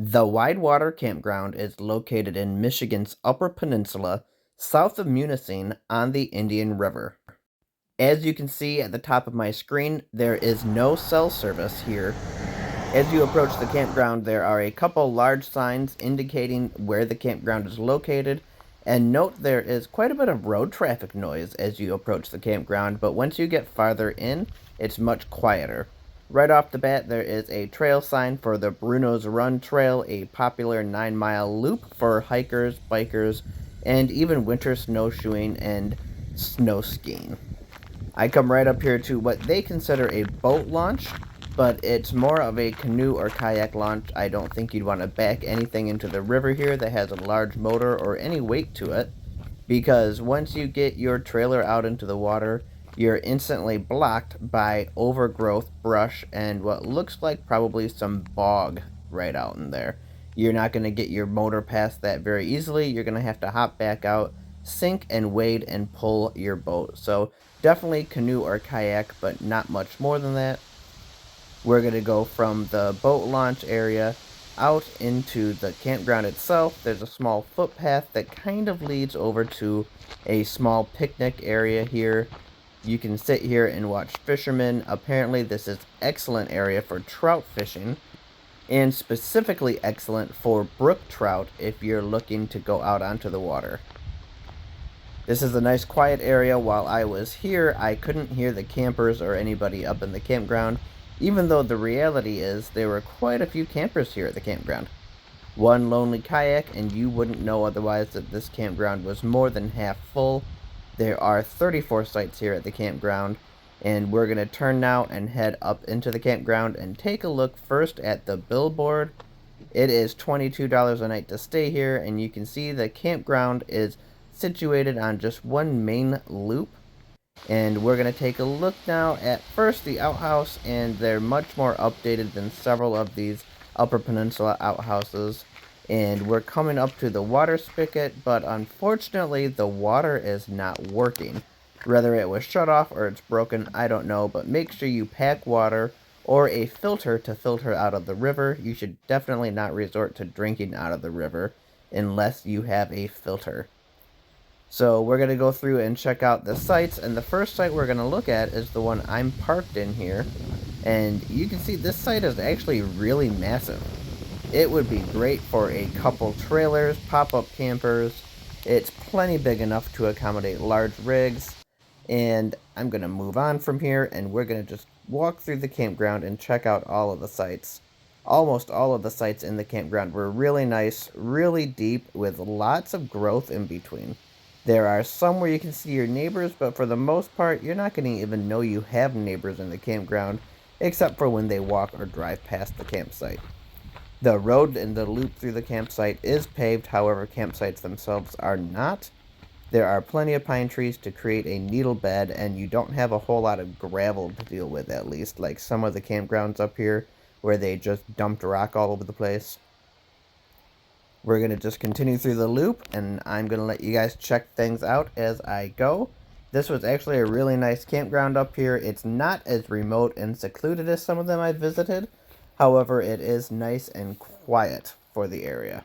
The Widewater Campground is located in Michigan's Upper Peninsula, south of Munising on the Indian River. As you can see at the top of my screen, there is no cell service here. As you approach the campground, there are a couple large signs indicating where the campground is located, and note there is quite a bit of road traffic noise as you approach the campground, but once you get farther in, it's much quieter. Right off the bat, there is a trail sign for the Bruno's Run Trail, a popular 9-mile loop for hikers, bikers, and even winter snowshoeing and snow skiing. I come right up here to what they consider a boat launch, but it's more of a canoe or kayak launch. I don't think you'd want to back anything into the river here that has a large motor or any weight to it, because once you get your trailer out into the water, you're instantly blocked by overgrowth, brush, and what looks like probably some bog right out in there. You're not going to get your motor past that very easily. You're going to have to hop back out, sink and wade and pull your boat. So definitely canoe or kayak, but not much more than that. We're going to go from the boat launch area out into the campground itself. There's a small footpath that kind of leads over to a small picnic area here. You can sit here and watch fishermen. Apparently this is excellent area for trout fishing, and specifically excellent for brook trout if you're looking to go out onto the water. This is a nice quiet area. While I was here, I couldn't hear the campers or anybody up in the campground, even though the reality is there were quite a few campers here at the campground. One lonely kayak, and you wouldn't know otherwise that this campground was more than half full. There are 34 sites here at the campground, and we're going to turn now and head up into the campground and take a look first at the billboard. It is $22 a night to stay here, and you can see the campground is situated on just one main loop. And we're going to take a look now at first the outhouse, and they're much more updated than several of these Upper Peninsula outhouses. And we're coming up to the water spigot, but unfortunately the water is not working. Whether it was shut off or it's broken, I don't know, but make sure you pack water or a filter to filter out of the river. You should definitely not resort to drinking out of the river unless you have a filter. So we're going to go through and check out the sites, and the first site we're going to look at is the one I'm parked in here. And you can see this site is actually really massive. It would be great for a couple trailers, pop-up campers. It's plenty big enough to accommodate large rigs. And I'm going to move on from here, and we're going to just walk through the campground and check out all of the sites. Almost all of the sites in the campground were really nice, really deep, with lots of growth in between. There are some where you can see your neighbors, but for the most part, you're not going to even know you have neighbors in the campground, except for when they walk or drive past the campsite. The road and the loop through the campsite is paved, however, campsites themselves are not. There are plenty of pine trees to create a needle bed, and you don't have a whole lot of gravel to deal with, at least, like some of the campgrounds up here, where they just dumped rock all over the place. We're going to just continue through the loop, and I'm going to let you guys check things out as I go. This was actually a really nice campground up here. It's not as remote and secluded as some of them I've visited. However, it is nice and quiet for the area.